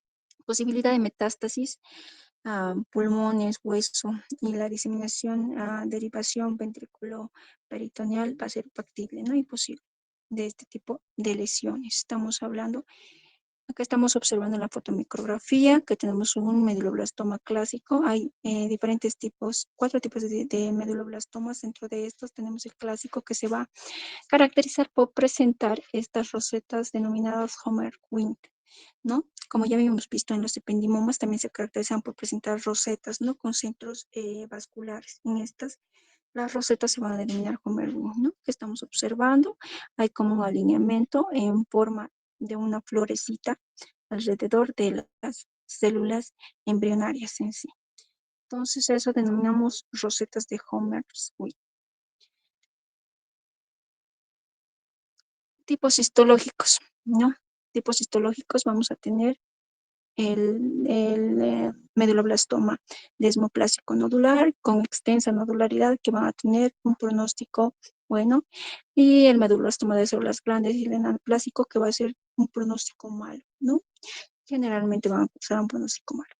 posibilidad de metástasis a pulmones, hueso y la diseminación a derivación ventrículo peritoneal va a ser factible, ¿no? Y posible de este tipo de lesiones. Acá estamos observando en la fotomicrografía que tenemos un medulloblastoma clásico. Hay diferentes tipos, 4 tipos de meduloblastomas. Dentro de estos tenemos el clásico que se va a caracterizar por presentar estas rosetas denominadas Homer-Wink, ¿no? Como ya habíamos visto en los ependimomas, también se caracterizan por presentar rosetas, ¿no? Con centros vasculares. En estas, las rosetas se van a denominar Homer-Wink, ¿no? Que estamos observando. Hay como un alineamiento en forma de una florecita alrededor de las células embrionarias en sí. Entonces, eso denominamos rosetas de Homer-Sweet. Tipos histológicos, ¿no? Tipos histológicos vamos a tener el meduloblastoma desmoplásico nodular con extensa nodularidad que van a tener un pronóstico bueno, y el meduloblastoma de células grandes y el anaplásico que va a ser un pronóstico malo, ¿no? Generalmente van a causar un pronóstico malo.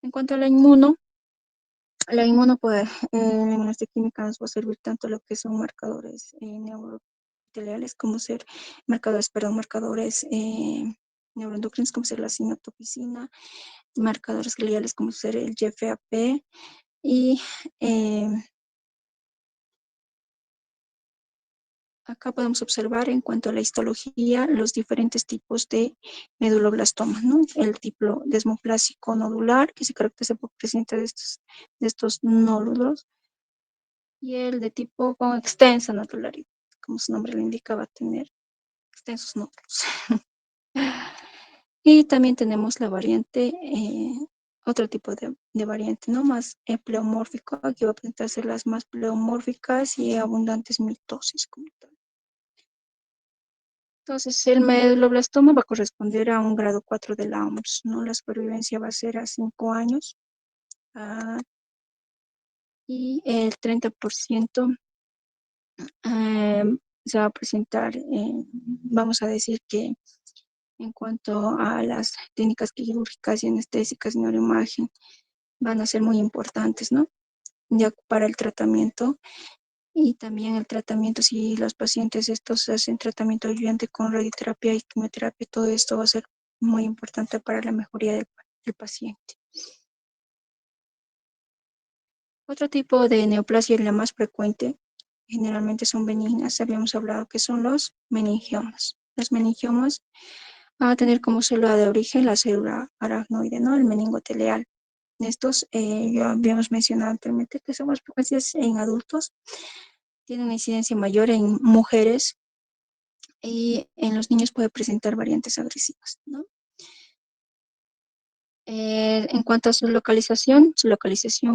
En cuanto a la inmuno puede, la inmunohistoquímica nos va a servir tanto lo que son marcadores neuroepiteliales como ser marcadores neuroendocrinos como ser la sinatopicina, marcadores gliales como ser el GFAP y eh, acá podemos observar en cuanto a la histología los diferentes tipos de meduloblastoma, ¿no? El tipo desmoplásico nodular que se caracteriza por presencia de estos nódulos y el de tipo con extensa nodularidad, como su nombre lo indica, va a tener extensos nódulos. Y también tenemos la variante, otro tipo de variante, ¿no? Más pleomórfico, aquí va a presentarse las más pleomórficas y abundantes mitosis como tal. Entonces, el meduloblastoma va a corresponder a un grado 4 de la OMS, ¿no? La supervivencia va a ser a 5 años y el 30% se va a presentar, vamos a decir que en cuanto a las técnicas quirúrgicas y anestésicas y neuroimagen, van a ser muy importantes, ¿no? Ya para el tratamiento y también el tratamiento, si los pacientes estos hacen tratamiento ayudante con radioterapia y quimioterapia, todo esto va a ser muy importante para la mejoría del paciente. Otro tipo de neoplasia, la más frecuente, generalmente son benignas, habíamos hablado que son los meningiomas. Los meningiomas van a tener como célula de origen la célula aracnoide, ¿no? El meningo teleal. Estos, ya habíamos mencionado anteriormente que son más frecuentes en adultos, tienen una incidencia mayor en mujeres y en los niños puede presentar variantes agresivas, ¿no? En cuanto a su localización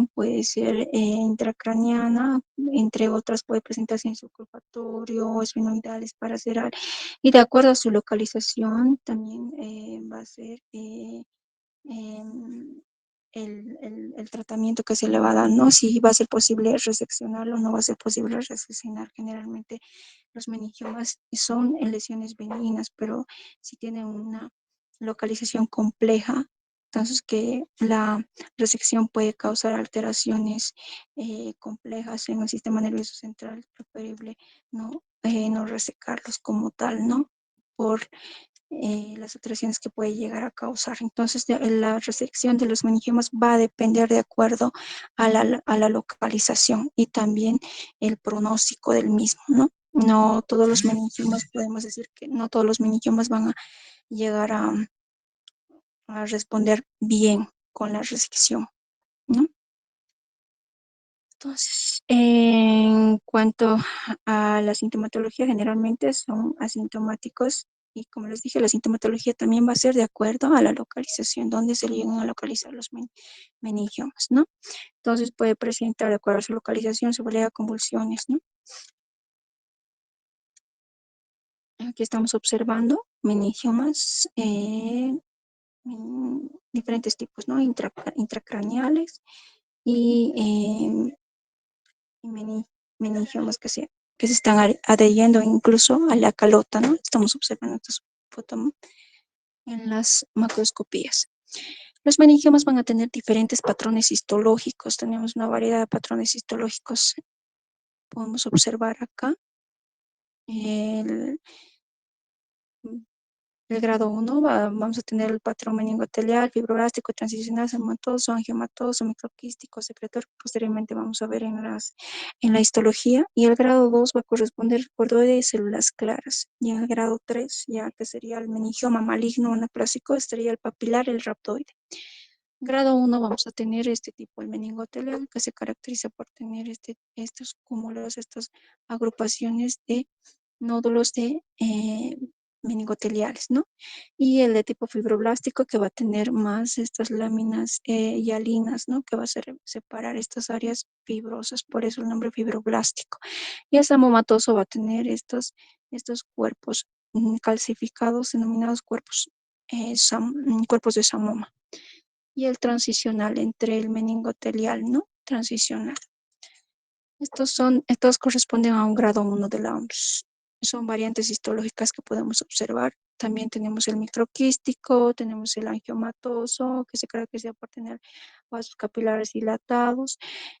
puede ser intracraneana, entre otras puede presentarse en subculpatorio, esfenoidales, paraceral, y de acuerdo a su localización también va a ser em, el tratamiento que se le va a dar, ¿no? Si va a ser posible reseccionarlo o no va a ser posible reseccionar. Generalmente los meningiomas son lesiones benignas, pero si tienen una localización compleja, entonces que la resección puede causar alteraciones complejas en el sistema nervioso central, preferible no resecarlos como tal, ¿no? Por las alteraciones que puede llegar a causar. Entonces, la resección de los meningiomas va a depender de acuerdo a la localización y también el pronóstico del mismo, ¿no? No todos los meningiomas, podemos decir que no todos los meningiomas van a llegar a responder bien con la resección, ¿no? Entonces, en cuanto a la sintomatología, generalmente son asintomáticos y como les dije, la sintomatología también va a ser de acuerdo a la localización, donde se llegan a localizar los meningiomas, ¿no? Entonces puede presentar, de acuerdo a su localización, se a convulsiones, ¿no? Aquí estamos observando meningiomas diferentes tipos, ¿no? Intracraneales y meningiomas que se están adheriendo incluso a la calota, ¿no? Estamos observando estas fotos en las macroscopías. Los meningiomas van a tener diferentes patrones histológicos. Tenemos una variedad de patrones histológicos. Podemos observar acá el, el grado 1, vamos a tener el patrón meningotelial, fibroblástico, transicional, sematoso, angiomatoso, microquístico, secretor, que posteriormente vamos a ver en la histología. Y el grado 2 va a corresponder cordoide de células claras. Y en el grado 3, ya que sería el meningioma maligno anaplásico, estaría el papilar, el rhabdoide. Grado 1 vamos a tener este tipo, el meningotelial, que se caracteriza por tener estos cúmulos, estas agrupaciones de nódulos de meningoteliales, ¿no? Y el de tipo fibroblástico que va a tener más estas láminas hialinas, ¿no? Que va a separar estas áreas fibrosas, por eso el nombre fibroblástico. Y el samomatoso va a tener estos cuerpos calcificados denominados cuerpos de Samoma. Y el transicional entre el meningotelial, ¿no? Transicional. Estos corresponden a un grado 1 de la OMS. Son variantes histológicas que podemos observar. También tenemos el microquístico, tenemos el angiomatoso, que se caracteriza por tener vasos capilares dilatados.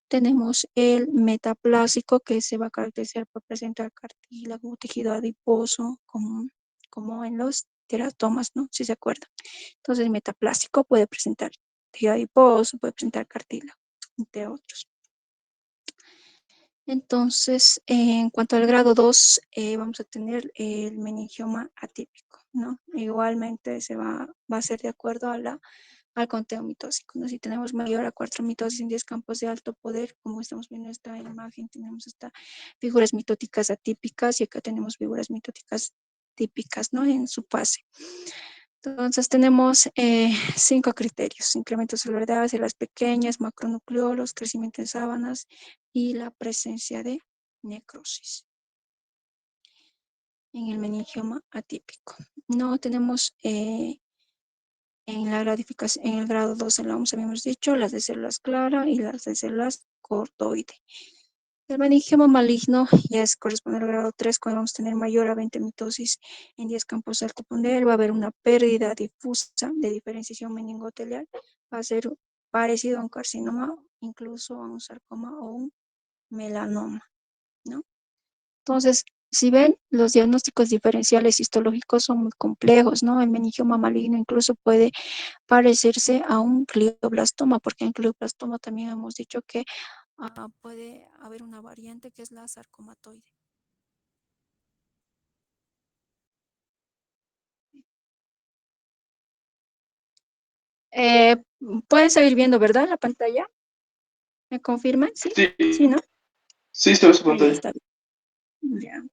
Tenemos el metaplásico, que se va a caracterizar por presentar cartílago, tejido adiposo, como en los teratomas, ¿no? Si se acuerdan. Entonces, el metaplásico puede presentar tejido adiposo, puede presentar cartílago, entre otros. Entonces, en cuanto al grado 2, vamos a tener el meningioma atípico, ¿no? Igualmente va a ser de acuerdo al conteo mitósico, ¿no? Si tenemos mayor a 4 mitosis en 10 campos de alto poder, como estamos viendo en esta imagen, tenemos figuras mitóticas atípicas y acá tenemos figuras mitóticas típicas, ¿no? En su fase. Entonces tenemos 5 criterios: incremento celular de células pequeñas, macronucleolos, crecimiento en sábanas y la presencia de necrosis en el meningioma atípico. No tenemos en la gradificación, en el grado 2 de la OMS habíamos dicho, las de células clara y las de células cortoide. El meningioma maligno ya corresponde al grado 3, cuando vamos a tener mayor a 20 mitosis en 10 campos de alto poder, va a haber una pérdida difusa de diferenciación meningotelial, va a ser parecido a un carcinoma, incluso a un sarcoma o un melanoma, ¿no? Entonces, si ven, los diagnósticos diferenciales histológicos son muy complejos, ¿no? El meningioma maligno incluso puede parecerse a un glioblastoma, porque en glioblastoma también hemos dicho que puede haber una variante que es la sarcomatoide. Eh, Pueden seguir viendo, ¿verdad? La pantalla. ¿Me confirman? Sí, Sí, sí, ¿no? sí, está en su Ahí ya pantalla. está bien.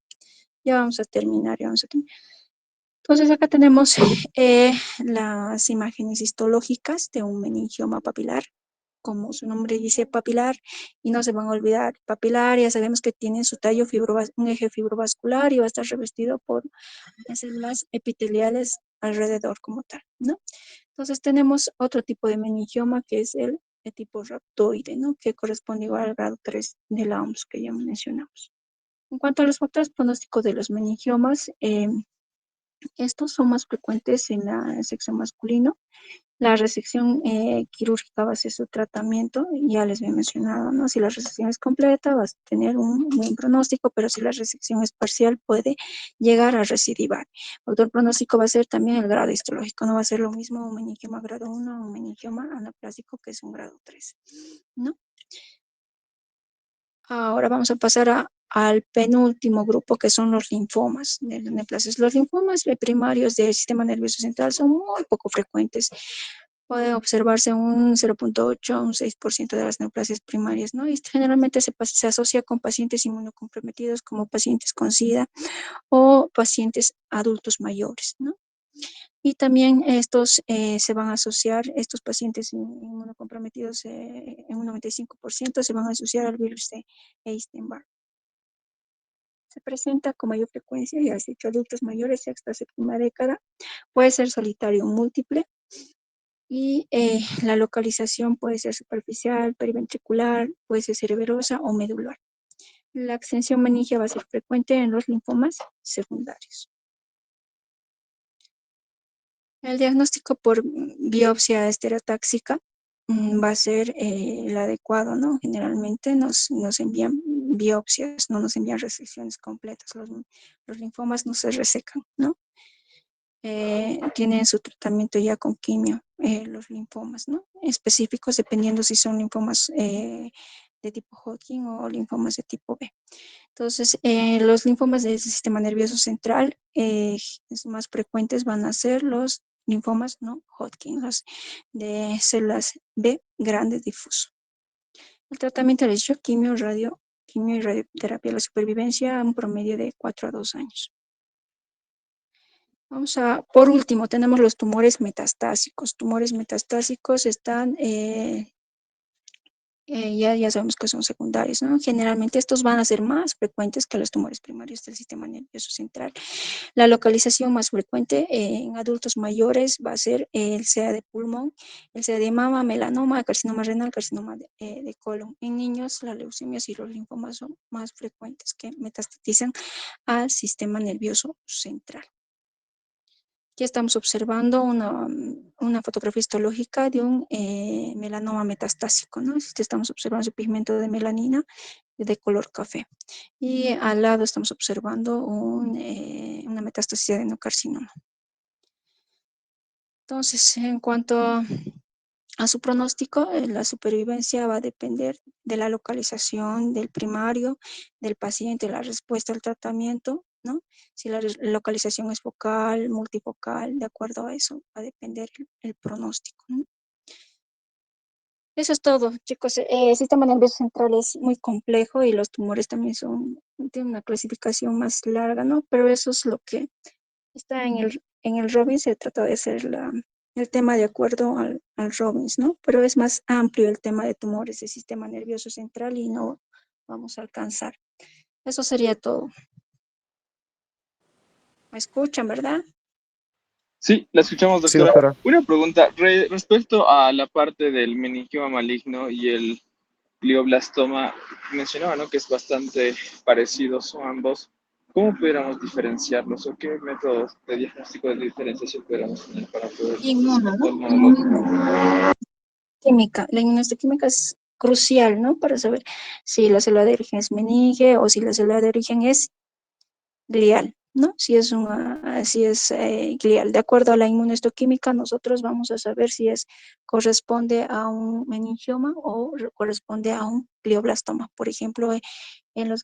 Ya vamos a terminar, ya vamos a terminar. Entonces acá tenemos las imágenes histológicas de un meningioma papilar, como su nombre dice, papilar, y no se van a olvidar, papilar, ya sabemos que tiene su tallo un eje fibrovascular y va a estar revestido por células epiteliales alrededor como tal, ¿no? Entonces tenemos otro tipo de meningioma que es el de tipo rhabdoide, ¿no? Que corresponde igual al grado 3 de la OMS que ya mencionamos. En cuanto a los factores pronósticos de los meningiomas, estos son más frecuentes en el sexo masculino. La resección quirúrgica va a ser su tratamiento, ya les había mencionado, ¿no? Si la resección es completa, vas a tener un buen pronóstico, pero si la resección es parcial, puede llegar a recidivar. Factor pronóstico va a ser también el grado histológico, no va a ser lo mismo un meningioma grado 1 o un meningioma anaplásico que es un grado 3, ¿no? Ahora vamos a pasar al penúltimo grupo, que son los linfomas de las neoplasias. Los linfomas primarios del sistema nervioso central son muy poco frecuentes. Puede observarse un 0.8 a un 6% de las neoplasias primarias, ¿no? Y generalmente se asocia con pacientes inmunocomprometidos como pacientes con SIDA o pacientes adultos mayores, ¿no? Y también estos se van a asociar, estos pacientes inmunocomprometidos en un 95% se van a asociar al virus de Epstein-Barr. Se presenta con mayor frecuencia, ya has dicho, adultos mayores, sexta, séptima década, puede ser solitario o múltiple, y la localización puede ser superficial, periventricular, puede ser cerebrosa o medular. La extensión meningia va a ser frecuente en los linfomas secundarios. El diagnóstico por biopsia estereotáxica va a ser el adecuado, ¿no? Generalmente nos envían biopsias, no nos envían resecciones completas. Los linfomas no se resecan, ¿no? Tienen su tratamiento ya con quimio, los linfomas, ¿no? Específicos dependiendo si son linfomas de tipo Hodgkin o linfomas de tipo B. Entonces, los linfomas del sistema nervioso central más frecuentes van a ser los linfomas no Hodgkin, los de células B grandes difuso. El tratamiento es quimio y radioterapia. La supervivencia a un promedio de 4 a 2 años. Por último, tenemos los tumores metastásicos. Tumores metastásicos están, ya sabemos que son secundarios, ¿no? Generalmente estos van a ser más frecuentes que los tumores primarios del sistema nervioso central. La localización más frecuente en adultos mayores va a ser el SEA de pulmón, el SEA de mama, melanoma, carcinoma renal, carcinoma de colon. En niños, las leucemias y los linfomas son más frecuentes que metastatizan al sistema nervioso central. Aquí estamos observando una fotografía histológica de un melanoma metastásico, ¿no? Estamos observando su pigmento de melanina de color café. Y al lado estamos observando una metástasis de adenocarcinoma. Entonces, en cuanto a su pronóstico, la supervivencia va a depender de la localización del primario, del paciente, la respuesta al tratamiento, ¿no? Si la localización es focal, multifocal, de acuerdo a eso va a depender el pronóstico, ¿no? Eso es todo, chicos. El sistema nervioso central es muy complejo y los tumores también tienen una clasificación más larga, ¿no? Pero eso es lo que está en el Robbins. Se trata de hacer el tema de acuerdo al Robbins, ¿no? Pero es más amplio el tema de tumores del sistema nervioso central y no vamos a alcanzar. Eso sería todo. ¿Me escuchan, verdad? Sí, la escuchamos, Sí, doctora. doctora. Una pregunta, respecto a la parte del meningioma maligno y el glioblastoma, mencionaba, ¿no?, que es bastante parecido, son ambos. ¿Cómo pudiéramos diferenciarlos o qué métodos de diagnóstico de diferenciación pudiéramos tener para poder Inmuno, ¿no? monólogo? Química. La inmunohistoquímica es crucial, ¿no? Para saber si la célula de origen es meninge o si la célula de origen es glial, ¿no? Si es glial. De acuerdo a la inmunohistoquímica, nosotros vamos a saber si corresponde a un meningioma o corresponde a un glioblastoma. Por ejemplo, en los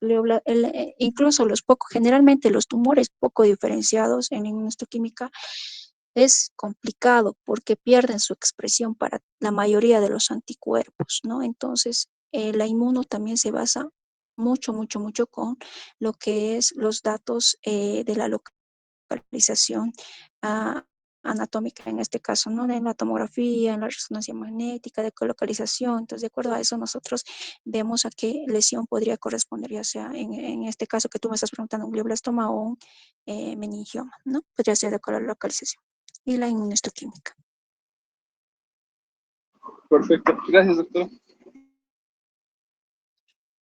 incluso generalmente los tumores poco diferenciados en inmunohistoquímica es complicado porque pierden su expresión para la mayoría de los anticuerpos, ¿no? Entonces, la inmuno también se basa mucho con lo que es los datos de la localización ah, anatómica, en este caso, ¿no? En la tomografía, en la resonancia magnética, de colocalización. Entonces, de acuerdo a eso, nosotros vemos a qué lesión podría corresponder, ya sea en este caso que tú me estás preguntando, un glioblastoma o un meningioma, ¿no? Podría ser de acuerdo a la localización y la inmunohistoquímica. Perfecto, gracias, doctora.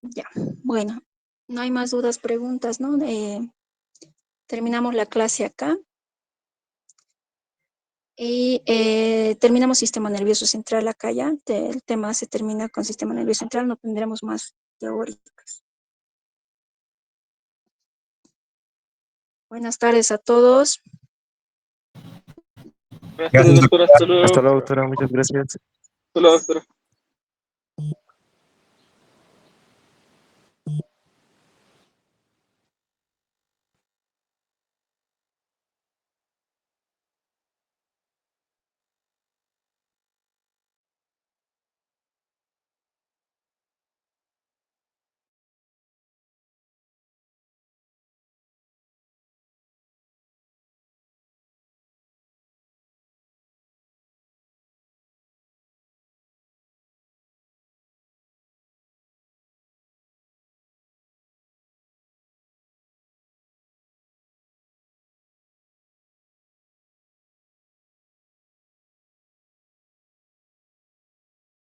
Ya, bueno, no hay más dudas, preguntas, ¿no? Terminamos la clase acá. Y terminamos sistema nervioso central acá ya. El tema se termina con sistema nervioso central, no tendremos más teóricas. Buenas tardes a todos. Buenas tardes, Gracias, doctora. doctora. Hasta luego. Hasta luego, doctora. Muchas gracias. Hasta luego, doctora.